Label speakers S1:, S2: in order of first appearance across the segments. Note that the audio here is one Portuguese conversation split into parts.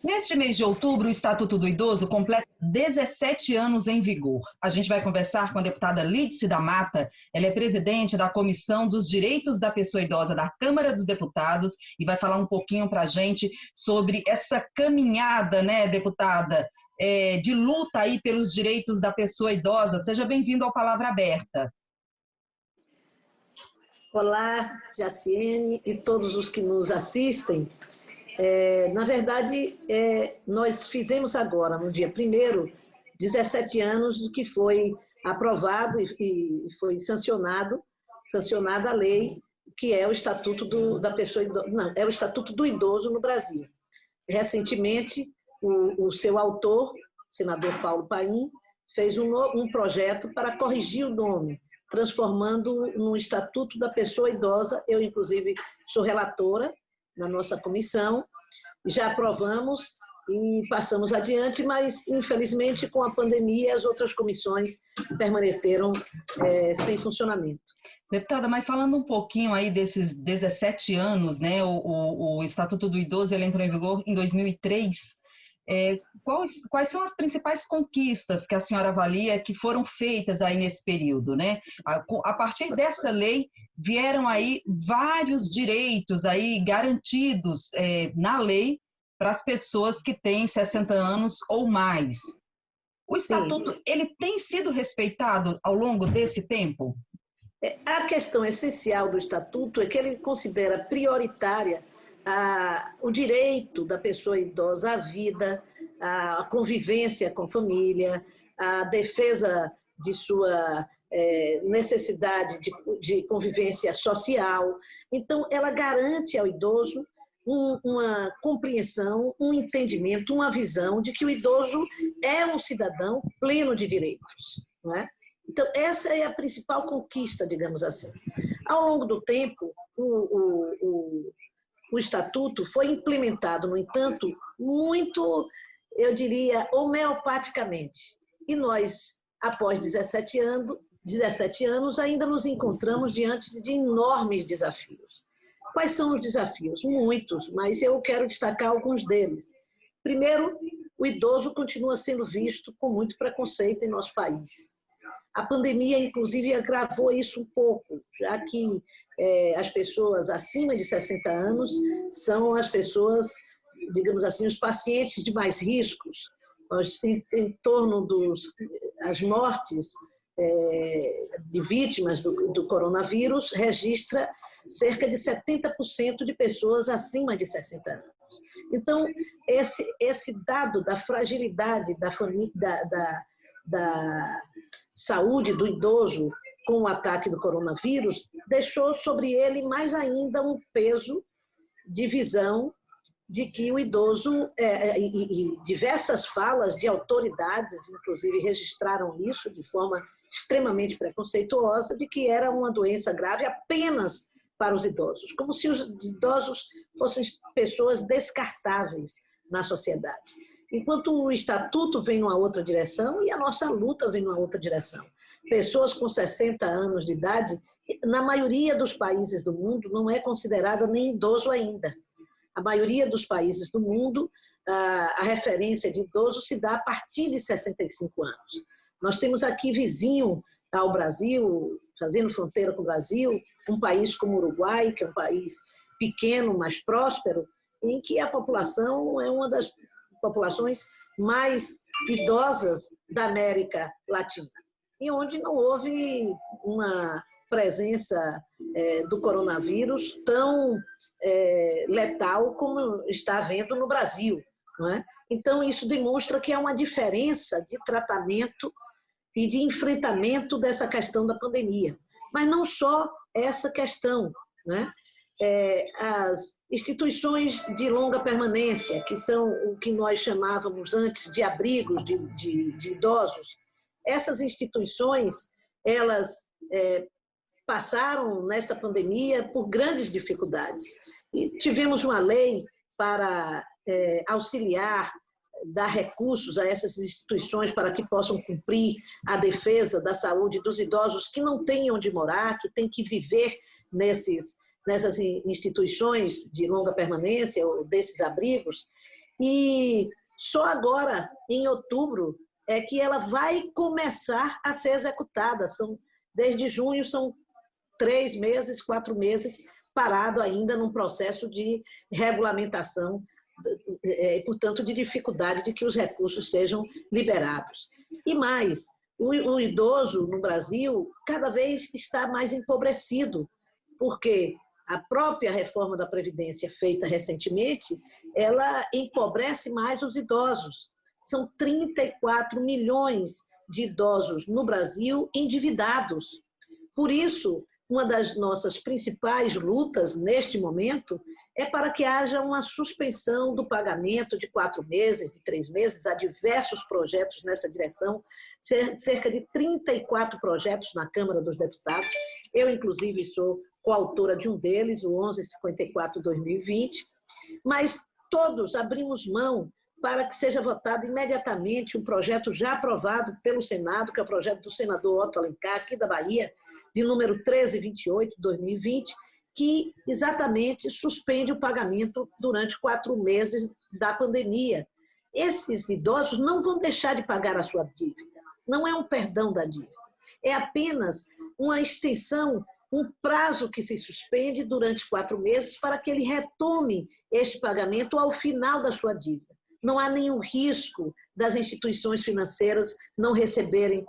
S1: Neste mês de outubro, o Estatuto do Idoso completa 17 anos em vigor. A gente vai conversar com a deputada Lídice da Mata. Ela é presidente da Comissão dos Direitos da Pessoa Idosa da Câmara dos Deputados e vai falar um pouquinho para a gente sobre essa caminhada, né, deputada, de luta aí pelos direitos da pessoa idosa. Seja bem-vindo ao Palavra Aberta.
S2: Olá, Jaciene e todos os que nos assistem. Na verdade, nós fizemos agora, no dia 1º, 17 anos do que foi aprovado e foi sancionada a lei, que é o Estatuto da Pessoa Idosa, não, é o Estatuto do Idoso no Brasil. Recentemente, o seu autor, o senador Paulo Paim, fez um projeto para corrigir o nome, transformando no Estatuto da Pessoa Idosa. Eu, inclusive, sou relatora na nossa comissão, já aprovamos e passamos adiante, mas, infelizmente, com a pandemia, as outras comissões permaneceram sem funcionamento.
S1: Deputada, mas falando um pouquinho aí desses 17 anos, né, o Estatuto do Idoso ele entrou em vigor em 2003, quais são as principais conquistas que a senhora avalia que foram feitas aí nesse período, né? A partir dessa lei, vieram aí vários direitos aí garantidos na lei para as pessoas que têm 60 anos ou mais. O Estatuto, ele tem sido respeitado ao longo desse tempo?
S2: A questão essencial do Estatuto é que ele considera prioritária o direito da pessoa idosa à vida, a convivência com a família, a defesa de sua necessidade de convivência social. Então, ela garante ao idoso uma compreensão, um entendimento, uma visão de que o idoso é um cidadão pleno de direitos, não é? Então, essa é a principal conquista, digamos assim. Ao longo do tempo, o Estatuto foi implementado, no entanto, muito, eu diria, homeopaticamente. E nós, após 17 anos, ainda nos encontramos diante de enormes desafios. Quais são os desafios? Muitos, mas eu quero destacar alguns deles. Primeiro, o idoso continua sendo visto com muito preconceito em nosso país. A pandemia, inclusive, agravou isso um pouco, já que as pessoas acima de 60 anos são as pessoas, digamos assim, os pacientes de mais riscos. Em torno das mortes de vítimas do coronavírus, registra cerca de 70% de pessoas acima de 60 anos. Então, esse dado da fragilidade da saúde do idoso com o ataque do coronavírus deixou sobre ele mais ainda um peso de visão de que o idoso, e diversas falas de autoridades, inclusive, registraram isso de forma extremamente preconceituosa, de que era uma doença grave apenas para os idosos, como se os idosos fossem pessoas descartáveis na sociedade. Enquanto o Estatuto vem numa outra direção e a nossa luta vem numa outra direção. Pessoas com 60 anos de idade, na maioria dos países do mundo, não é considerada nem idoso ainda. A maioria dos países do mundo, a referência de idoso se dá a partir de 65 anos. Nós temos aqui vizinho ao Brasil, fazendo fronteira com o Brasil, um país como o Uruguai, que é um país pequeno, mas próspero, em que a população é uma das populações mais idosas da América Latina, e onde não houve uma presença do coronavírus tão letal como está havendo no Brasil, não é? Então, isso demonstra que há uma diferença de tratamento e de enfrentamento dessa questão da pandemia. Mas não só essa questão, né? As instituições de longa permanência, que são o que nós chamávamos antes de abrigos de idosos, essas instituições, elas passaram nesta pandemia por grandes dificuldades. E tivemos uma lei para auxiliar, dar recursos a essas instituições para que possam cumprir a defesa da saúde dos idosos que não têm onde morar, que têm que viver nessas instituições de longa permanência ou desses abrigos. e só agora, em outubro, é que ela vai começar a ser executada. Desde junho, são 3 meses, 4 meses, parado ainda num processo de regulamentação e, portanto, de dificuldade de que os recursos sejam liberados. E mais, o idoso no Brasil cada vez está mais empobrecido, porque a própria reforma da Previdência feita recentemente, ela empobrece mais os idosos. São 34 milhões de idosos no Brasil endividados. Por isso, uma das nossas principais lutas neste momento é para que haja uma suspensão do pagamento de 4 meses, de 3 meses. Há diversos projetos nessa direção, cerca de 34 projetos na Câmara dos Deputados. Eu, inclusive, sou coautora de um deles, o 1154/2020, mas todos abrimos mão para que seja votado imediatamente um projeto já aprovado pelo Senado, que é o projeto do senador Otto Alencar, aqui da Bahia, de número 1328/2020, que exatamente suspende o pagamento durante 4 meses da pandemia. Esses idosos não vão deixar de pagar a sua dívida. Não é um perdão da dívida. É apenas uma extensão, um prazo que se suspende durante 4 meses para que ele retome este pagamento ao final da sua dívida. Não há nenhum risco das instituições financeiras não receberem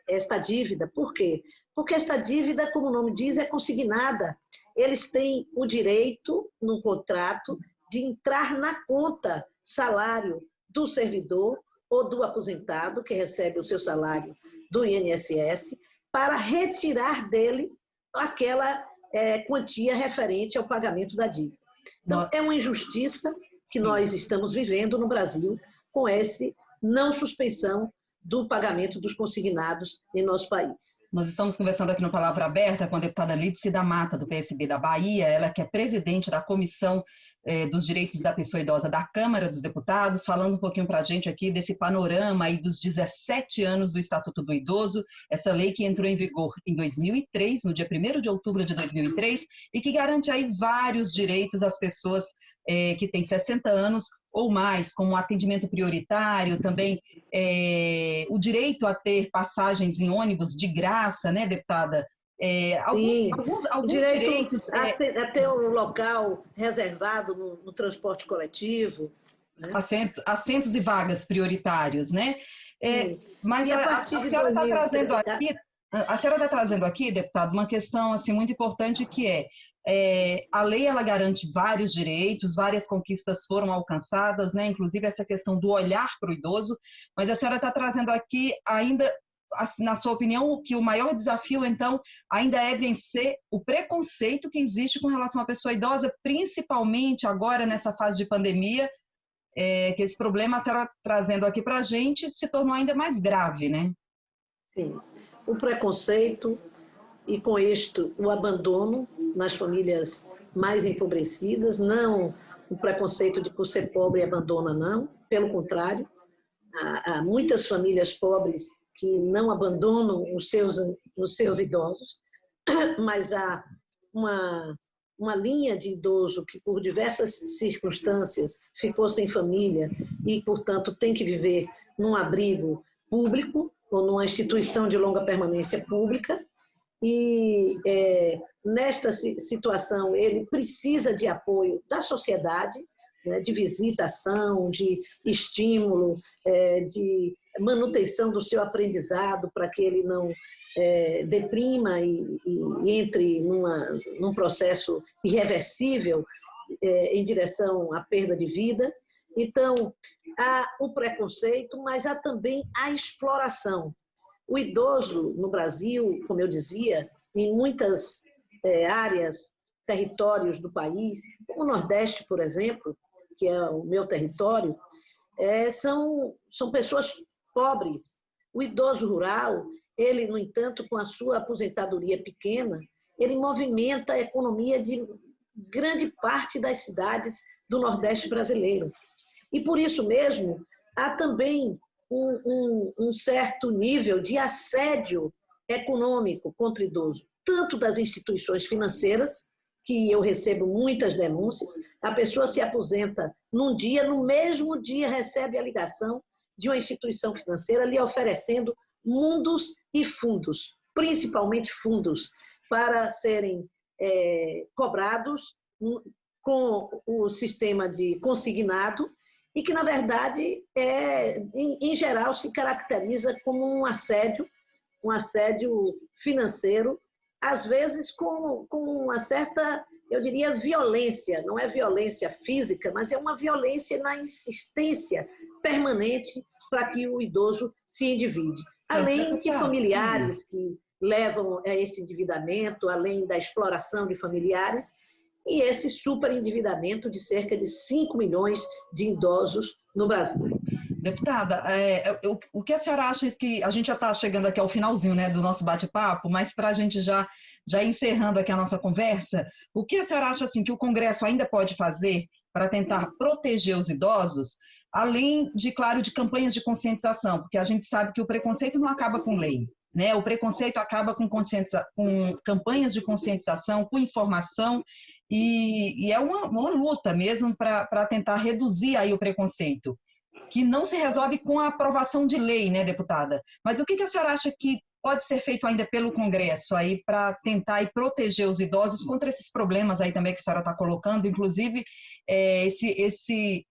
S2: esta dívida. Por quê? Porque esta dívida, como o nome diz, é consignada. Eles têm o direito, no contrato, de entrar na conta salário do servidor ou do aposentado, que recebe o seu salário do INSS, para retirar dele aquela quantia referente ao pagamento da dívida. Então, é uma injustiça que nós estamos vivendo no Brasil com essa não suspensão do pagamento dos consignados em nosso país.
S1: Nós estamos conversando aqui no Palavra Aberta com a deputada Lídice da Mata, do PSB da Bahia, ela que é presidente da Comissão dos Direitos da Pessoa Idosa da Câmara dos Deputados, falando um pouquinho para a gente aqui desse panorama aí dos 17 anos do Estatuto do Idoso, essa lei que entrou em vigor em 2003, no dia 1º de outubro de 2003, e que garante aí vários direitos às pessoas que têm 60 anos ou mais, como atendimento prioritário, também o direito a ter passagens em ônibus de graça, né, deputada? Alguns
S2: direitos.
S1: A
S2: ter um local reservado no transporte coletivo.
S1: Né? Assentos e vagas prioritários, né? Mas a senhora está trazendo aqui. A senhora está trazendo aqui, deputado, uma questão assim, muito importante que a lei ela garante vários direitos, várias conquistas foram alcançadas, né? Inclusive essa questão do olhar para o idoso, mas a senhora está trazendo aqui ainda, na sua opinião, que o maior desafio, então, ainda é vencer o preconceito que existe com relação à pessoa idosa, principalmente agora nessa fase de pandemia, que esse problema, a senhora trazendo aqui para a gente, se tornou ainda mais grave, né?
S2: Sim. O preconceito e, com isto, o abandono nas famílias mais empobrecidas, não o preconceito de por ser pobre abandona, não, pelo contrário, há muitas famílias pobres que não abandonam os seus idosos, mas há uma linha de idoso que, por diversas circunstâncias, ficou sem família e, portanto, tem que viver num abrigo público, ou numa instituição de longa permanência pública, e nesta situação ele precisa de apoio da sociedade, né, de visitação, de estímulo, de manutenção do seu aprendizado para que ele não deprima e entre num processo irreversível em direção à perda de vida. Então, há o preconceito, mas há também a exploração. O idoso no Brasil, como eu dizia, em muitas áreas, territórios do país, como o Nordeste, por exemplo, que é o meu território, são pessoas pobres. O idoso rural, ele, no entanto, com a sua aposentadoria pequena, ele movimenta a economia de grande parte das cidades do Nordeste brasileiro. E, por isso mesmo, há também um certo nível de assédio econômico contra o idoso, tanto das instituições financeiras, que eu recebo muitas denúncias, a pessoa se aposenta num dia, no mesmo dia recebe a ligação de uma instituição financeira lhe oferecendo mundos e fundos, principalmente fundos, para serem cobrados com o sistema de consignado e que, na verdade, em geral, se caracteriza como um assédio financeiro, às vezes com uma certa, eu diria, violência. Não é violência física, mas é uma violência na insistência permanente para que o idoso se endivide. Além de familiares que levam a este endividamento, além da exploração de familiares, e esse superendividamento de cerca de 5 milhões de idosos no Brasil.
S1: Deputada, o que a senhora acha que... A gente já está chegando aqui ao finalzinho, né, do nosso bate-papo, mas para a gente já encerrando aqui a nossa conversa, o que a senhora acha assim, que o Congresso ainda pode fazer para tentar proteger os idosos, além de, claro, de campanhas de conscientização, porque a gente sabe que o preconceito não acaba com lei, né? O preconceito acaba com campanhas de conscientização, com informação, e é uma luta mesmo para tentar reduzir aí o preconceito, que não se resolve com a aprovação de lei, né, deputada? Mas o que a senhora acha que pode ser feito ainda pelo Congresso aí para tentar aí proteger os idosos contra esses problemas aí também que a senhora está colocando, inclusive esse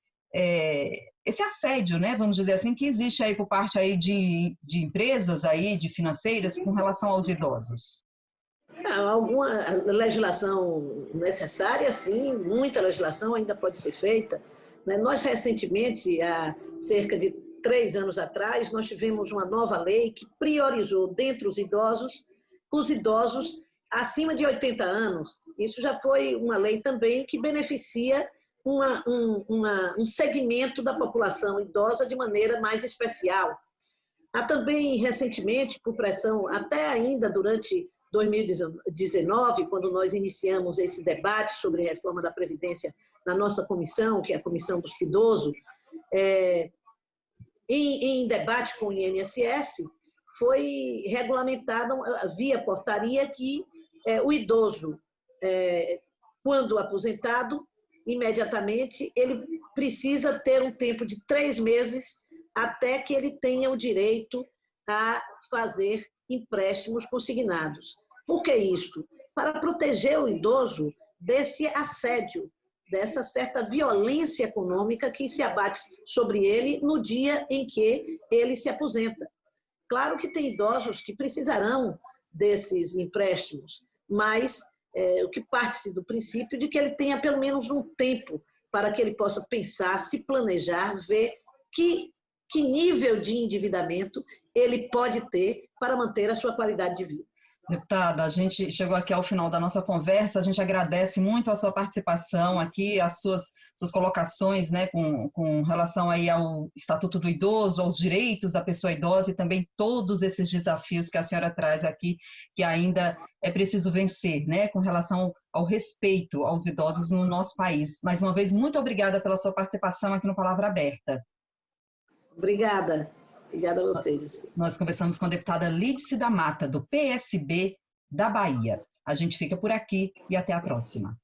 S1: assédio, né, vamos dizer assim, que existe aí por parte aí de empresas aí, de financeiras, com relação aos idosos?
S2: Alguma legislação necessária, sim, muita legislação ainda pode ser feita. Nós, recentemente, há cerca de 3 anos atrás, nós tivemos uma nova lei que priorizou, dentre os idosos acima de 80 anos. Isso já foi uma lei também que beneficia um segmento da população idosa de maneira mais especial. Há também, recentemente, por pressão, até ainda durante 2019, quando nós iniciamos esse debate sobre a reforma da Previdência na nossa comissão, que é a Comissão do Idoso, em debate com o INSS, foi regulamentada via portaria que o idoso, quando aposentado, imediatamente, ele precisa ter um tempo de 3 meses até que ele tenha o direito a fazer empréstimos consignados. Por que isto? Para proteger o idoso desse assédio, dessa certa violência econômica que se abate sobre ele no dia em que ele se aposenta. Claro que tem idosos que precisarão desses empréstimos, mas o que parte-se do princípio de que ele tenha pelo menos um tempo para que ele possa pensar, se planejar, ver que nível de endividamento ele pode ter para manter a sua qualidade de vida.
S1: Deputada, a gente chegou aqui ao final da nossa conversa, a gente agradece muito a sua participação aqui, as suas colocações, né, com relação aí ao Estatuto do Idoso, aos direitos da pessoa idosa e também todos esses desafios que a senhora traz aqui, que ainda é preciso vencer, né, com relação ao respeito aos idosos no nosso país. Mais uma vez, muito obrigada pela sua participação aqui no Palavra Aberta.
S2: Obrigada. Obrigada a vocês.
S1: Nós conversamos com a deputada Lídice da Mata, do PSB da Bahia. A gente fica por aqui e até a próxima.